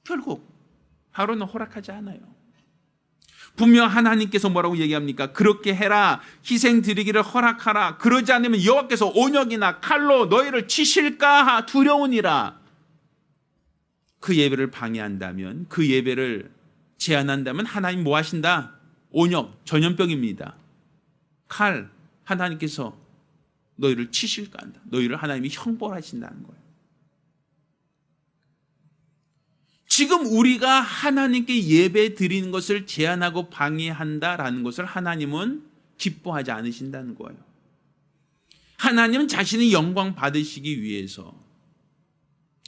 결국 바로는 허락하지 않아요. 분명 하나님께서 뭐라고 얘기합니까? 그렇게 해라. 희생 드리기를 허락하라. 그러지 않으면 여호와께서 온역이나 칼로 너희를 치실까 두려우니라. 그 예배를 방해한다면, 그 예배를 제한한다면 하나님 뭐 하신다? 온역, 전염병입니다. 칼, 하나님께서 너희를 치실까 한다. 너희를 하나님이 형벌하신다는 거예요. 지금 우리가 하나님께 예배 드리는 것을 제한하고 방해한다라는 것을 하나님은 기뻐하지 않으신다는 거예요. 하나님은 자신의 영광 받으시기 위해서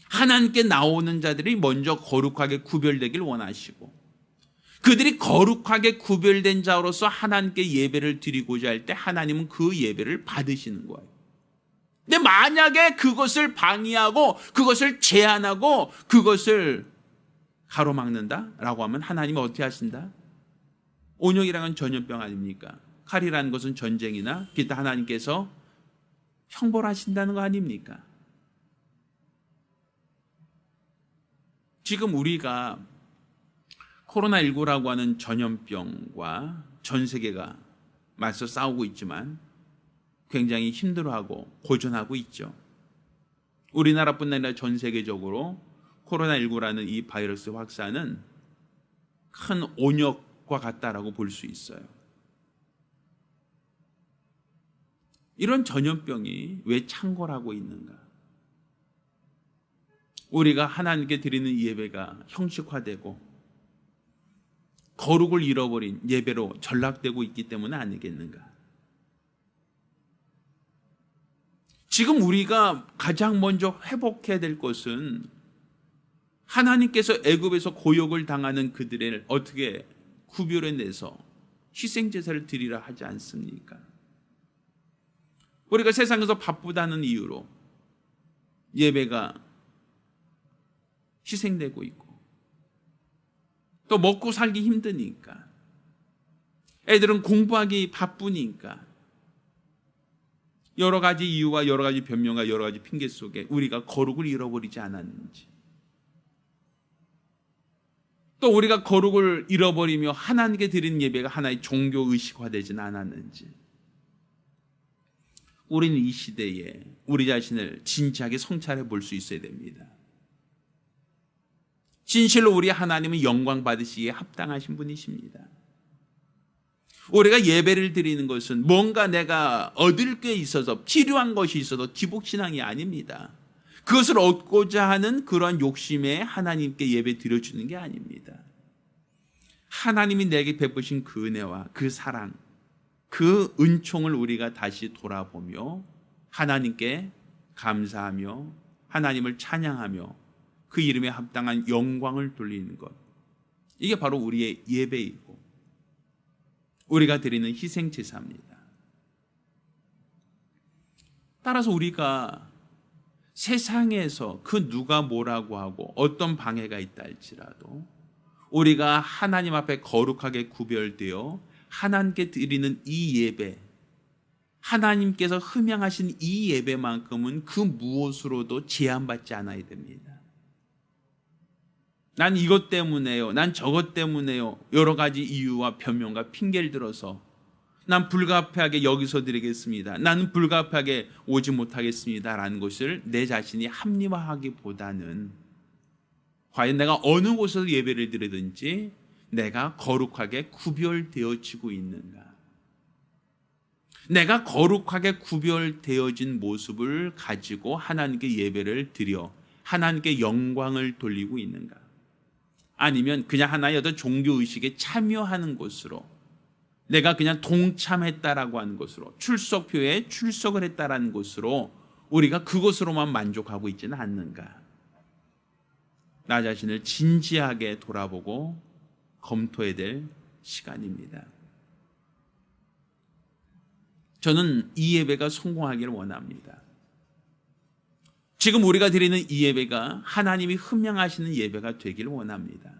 하나님께 나오는 자들이 먼저 거룩하게 구별되길 원하시고, 그들이 거룩하게 구별된 자로서 하나님께 예배를 드리고자 할 때 하나님은 그 예배를 받으시는 거예요. 근데 만약에 그것을 방해하고 그것을 제한하고 그것을 가로막는다라고 하면 하나님은 어떻게 하신다? 온역이라는 건 전염병 아닙니까? 칼이라는 것은 전쟁이나 기타 하나님께서 형벌하신다는 거 아닙니까? 지금 우리가 코로나19라고 하는 전염병과 전 세계가 맞서 싸우고 있지만 굉장히 힘들어하고 고전하고 있죠. 우리나라뿐 아니라 전 세계적으로 코로나19라는 이 바이러스 확산은 큰 온역과 같다라고 볼 수 있어요. 이런 전염병이 왜 창궐하고 있는가? 우리가 하나님께 드리는 예배가 형식화되고 거룩을 잃어버린 예배로 전락되고 있기 때문에 아니겠는가? 지금 우리가 가장 먼저 회복해야 될 것은 하나님께서 애굽에서 고역을 당하는 그들을 어떻게 구별해내서 희생제사를 드리라 하지 않습니까? 우리가 세상에서 바쁘다는 이유로 예배가 희생되고 있고 또 먹고 살기 힘드니까, 애들은 공부하기 바쁘니까 여러 가지 이유와 여러 가지 변명과 여러 가지 핑계 속에 우리가 거룩을 잃어버리지 않았는지, 또 우리가 거룩을 잃어버리며 하나님께 드리는 예배가 하나의 종교의식화되지는 않았는지, 우리는 이 시대에 우리 자신을 진지하게 성찰해 볼 수 있어야 됩니다. 진실로 우리 하나님은 영광 받으시기에 합당하신 분이십니다. 우리가 예배를 드리는 것은 뭔가 내가 얻을 게 있어서, 필요한 것이 있어서 기복신앙이 아닙니다. 그것을 얻고자 하는 그러한 욕심에 하나님께 예배 드려주는 게 아닙니다. 하나님이 내게 베푸신 그 은혜와 그 사랑, 그 은총을 우리가 다시 돌아보며 하나님께 감사하며 하나님을 찬양하며 그 이름에 합당한 영광을 돌리는 것, 이게 바로 우리의 예배이고 우리가 드리는 희생제사입니다. 따라서 우리가 세상에서 그 누가 뭐라고 하고 어떤 방해가 있다 할지라도 우리가 하나님 앞에 거룩하게 구별되어 하나님께 드리는 이 예배, 하나님께서 흠양하신 이 예배만큼은 그 무엇으로도 제한받지 않아야 됩니다. 난 이것 때문에요, 난 저것 때문에요, 여러 가지 이유와 변명과 핑계를 들어서 난 불가피하게 여기서 드리겠습니다, 나는 불가피하게 오지 못하겠습니다 라는 것을 내 자신이 합리화하기보다는 과연 내가 어느 곳에서 예배를 드리든지 내가 거룩하게 구별되어지고 있는가, 내가 거룩하게 구별되어진 모습을 가지고 하나님께 예배를 드려 하나님께 영광을 돌리고 있는가, 아니면 그냥 하나의 어떤 종교의식에 참여하는 것으로, 내가 그냥 동참했다라고 하는 것으로, 출석표에 출석을 했다라는 것으로 우리가 그것으로만 만족하고 있지는 않는가. 나 자신을 진지하게 돌아보고 검토해야 될 시간입니다. 저는 이 예배가 성공하기를 원합니다. 지금 우리가 드리는 이 예배가 하나님이 흠양하시는 예배가 되길 원합니다.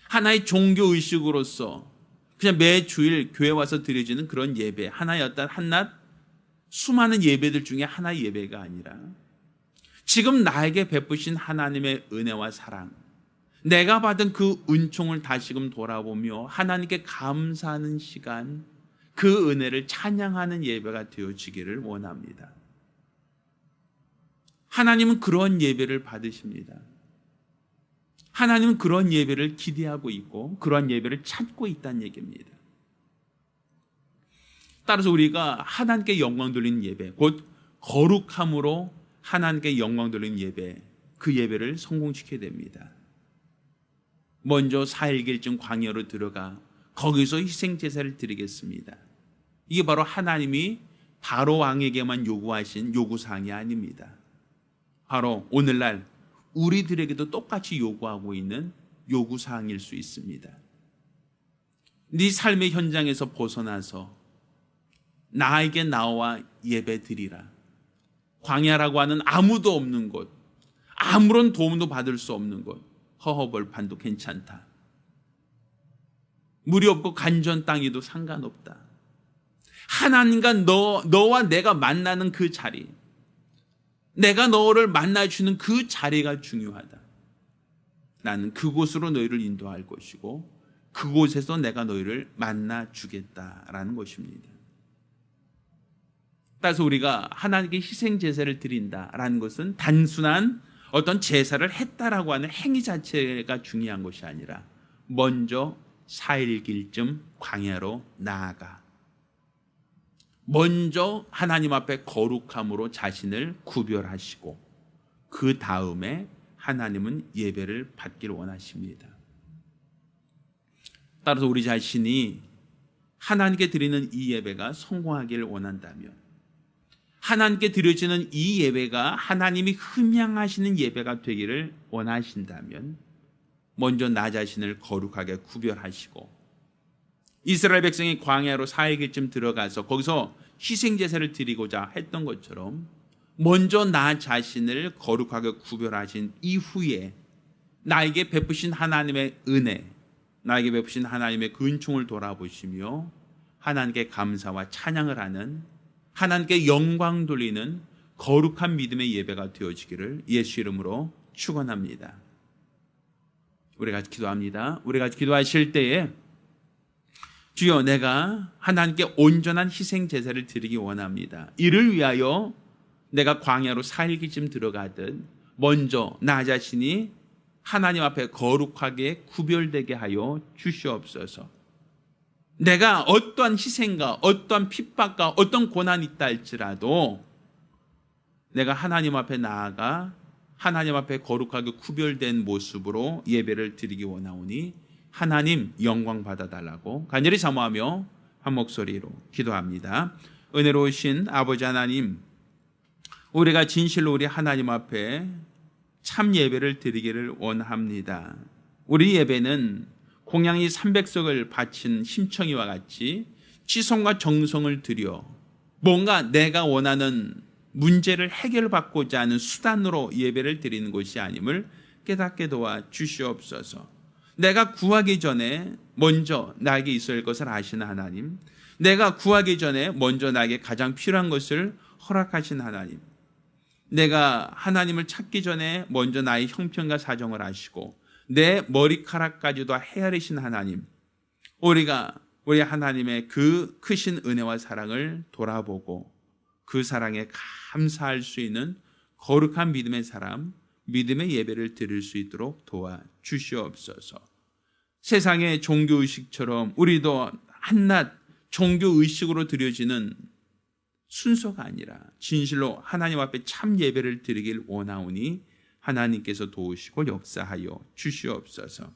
하나의 종교의식으로서 그냥 매 주일 교회 와서 드려지는 그런 예배, 하나의 어떤 한낱 수많은 예배들 중에 하나의 예배가 아니라 지금 나에게 베푸신 하나님의 은혜와 사랑, 내가 받은 그 은총을 다시금 돌아보며 하나님께 감사하는 시간, 그 은혜를 찬양하는 예배가 되어지기를 원합니다. 하나님은 그런 예배를 받으십니다. 하나님은 그런 예배를 기대하고 있고 그런 예배를 찾고 있다는 얘기입니다. 따라서 우리가 하나님께 영광 돌리는 예배, 곧 거룩함으로 하나님께 영광 돌리는 예배, 그 예배를 성공시켜야 됩니다. 먼저 4일길쯤 광야로 들어가 거기서 희생제사를 드리겠습니다. 이게 바로 하나님이 바로 왕에게만 요구하신 요구사항이 아닙니다. 바로 오늘날 우리들에게도 똑같이 요구하고 있는 요구사항일 수 있습니다. 네 삶의 현장에서 벗어나서 나에게 나와 예배 드리라. 광야라고 하는 아무도 없는 곳, 아무런 도움도 받을 수 없는 곳, 허허벌판도 괜찮다. 물이 없고 간전 땅이도 상관없다. 하나님과 너와 내가 만나는 그 자리, 내가 너를 만나주는 그 자리가 중요하다. 나는 그곳으로 너희를 인도할 것이고 그곳에서 내가 너희를 만나주겠다라는 것입니다. 따라서 우리가 하나님께 희생제사를 드린다라는 것은 단순한 어떤 제사를 했다라고 하는 행위 자체가 중요한 것이 아니라 먼저 4일길쯤 광야로 나아가 먼저 하나님 앞에 거룩함으로 자신을 구별하시고 그 다음에 하나님은 예배를 받기를 원하십니다. 따라서 우리 자신이 하나님께 드리는 이 예배가 성공하기를 원한다면, 하나님께 드려지는 이 예배가 하나님이 흠양하시는 예배가 되기를 원하신다면 먼저 나 자신을 거룩하게 구별하시고, 이스라엘 백성이 광야로 4일쯤 들어가서 거기서 희생제사를 드리고자 했던 것처럼 먼저 나 자신을 거룩하게 구별하신 이후에 나에게 베푸신 하나님의 은혜, 나에게 베푸신 하나님의 은총을 돌아보시며 하나님께 감사와 찬양을 하는, 하나님께 영광 돌리는 거룩한 믿음의 예배가 되어지기를 예수 이름으로 축원합니다. 우리가 기도합니다. 우리가 기도하실 때에 주여, 내가 하나님께 온전한 희생 제사를 드리기 원합니다. 이를 위하여 내가 광야로 4일기쯤 들어가듯 먼저 나 자신이 하나님 앞에 거룩하게 구별되게 하여 주시옵소서. 내가 어떠한 희생과 어떠한 핍박과 어떤 고난이 있다 할지라도 내가 하나님 앞에 나아가 하나님 앞에 거룩하게 구별된 모습으로 예배를 드리기 원하오니 하나님 영광 받아달라고 간절히 사모하며 한 목소리로 기도합니다. 은혜로우신 아버지 하나님, 우리가 진실로 우리 하나님 앞에 참 예배를 드리기를 원합니다. 우리 예배는 공양이 300석을 바친 심청이와 같이 지성과 정성을 들여 뭔가 내가 원하는 문제를 해결받고자 하는 수단으로 예배를 드리는 것이 아님을 깨닫게 도와 주시옵소서. 내가 구하기 전에 먼저 나에게 있어야 할 것을 아시는 하나님, 내가 구하기 전에 먼저 나에게 가장 필요한 것을 허락하신 하나님, 내가 하나님을 찾기 전에 먼저 나의 형편과 사정을 아시고 내 머리카락까지도 헤아리신 하나님, 우리가 우리 하나님의 그 크신 은혜와 사랑을 돌아보고 그 사랑에 감사할 수 있는 거룩한 믿음의 사람, 믿음의 예배를 드릴 수 있도록 도와주시옵소서. 세상의 종교의식처럼 우리도 한낱 종교의식으로 드려지는 순서가 아니라 진실로 하나님 앞에 참 예배를 드리길 원하오니 하나님께서 도우시고 역사하여 주시옵소서.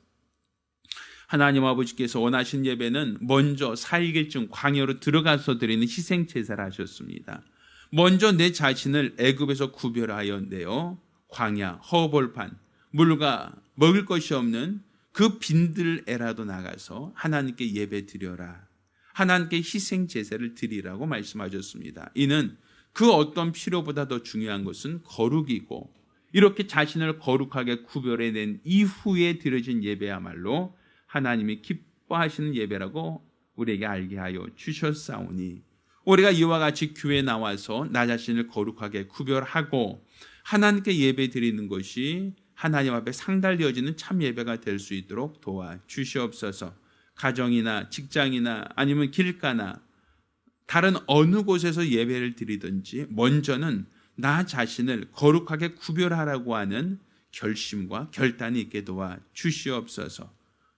하나님 아버지께서 원하신 예배는 먼저 4일길쯤 광야로 들어가서 드리는 희생제사를 하셨습니다. 먼저 내 자신을 애굽에서 구별하여 내어 광야, 허벌판, 물과 먹을 것이 없는 그 빈들에라도 나가서 하나님께 예배 드려라, 하나님께 희생 제사를 드리라고 말씀하셨습니다. 이는 그 어떤 필요보다 더 중요한 것은 거룩이고, 이렇게 자신을 거룩하게 구별해낸 이후에 드려진 예배야말로 하나님이 기뻐하시는 예배라고 우리에게 알게 하여 주셨사오니, 우리가 이와 같이 교회에 나와서 나 자신을 거룩하게 구별하고 하나님께 예배 드리는 것이 하나님 앞에 상달되어지는 참 예배가 될 수 있도록 도와주시옵소서. 가정이나 직장이나 아니면 길가나 다른 어느 곳에서 예배를 드리든지 먼저는 나 자신을 거룩하게 구별하라고 하는 결심과 결단이 있게 도와주시옵소서.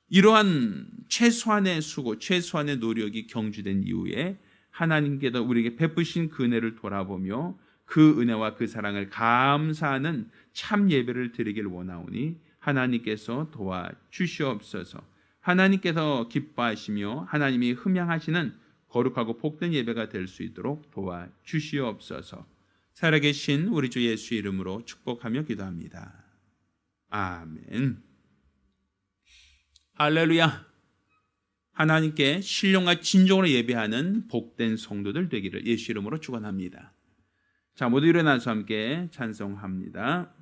이러한 최소한의 수고, 최소한의 노력이 경주된 이후에 하나님께서 우리에게 베푸신 그 은혜를 돌아보며 그 은혜와 그 사랑을 감사하는 참 예배를 드리길 원하오니 하나님께서 도와주시옵소서. 하나님께서 기뻐하시며 하나님이 흠양하시는 거룩하고 복된 예배가 될 수 있도록 도와주시옵소서. 살아계신 우리 주 예수 이름으로 축복하며 기도합니다. 아멘. 할렐루야. 하나님께 신령과 진정으로 예배하는 복된 성도들 되기를 예수 이름으로 축원합니다. 자, 모두 일어나서 함께 찬송합니다.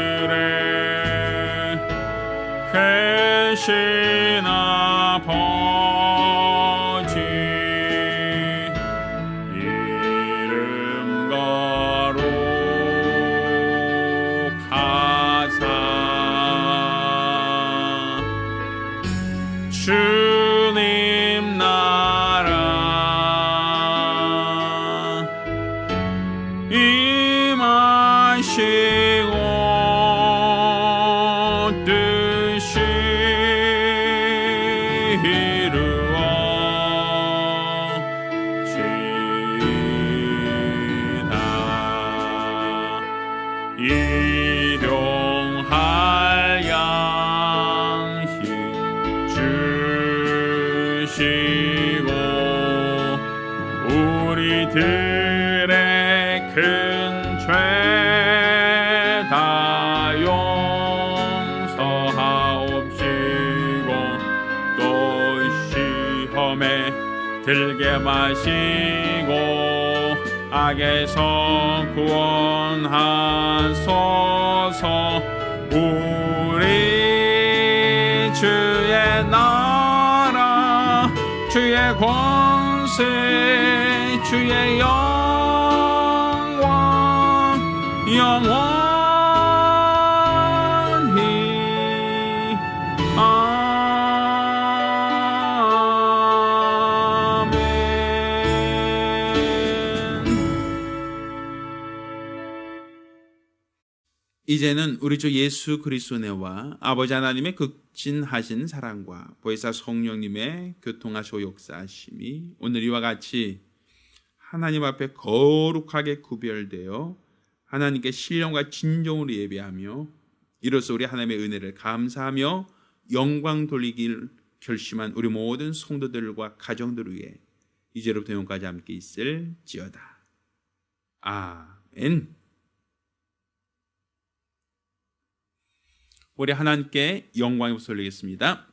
하늘에 계신 아버지, 이름 거룩하사 주님 나라 임하시고 뜻이 이루어지이다. 일용할 양식 주시고 우리들의 큰 죄 다 용서하옵시고 또 시험에 들게 마시고 악에서 구원하소서. 우리 주의 나라 주의 권세 주의 영원 영원히 이제는 우리 주 예수 그리스도의 은혜와 아버지 하나님의 극진하신 사랑과 보혜사 성령님의 교통하시고 역사하심이 오늘 이와 같이 하나님 앞에 거룩하게 구별되어 하나님께 신령과 진정으로 예배하며 이로써 우리 하나님의 은혜를 감사하며 영광 돌리길 결심한 우리 모든 성도들과 가정들을 위해 이제로부터 영까지 함께 있을지어다. 아멘. 우리 하나님께 영광을 돌리겠습니다.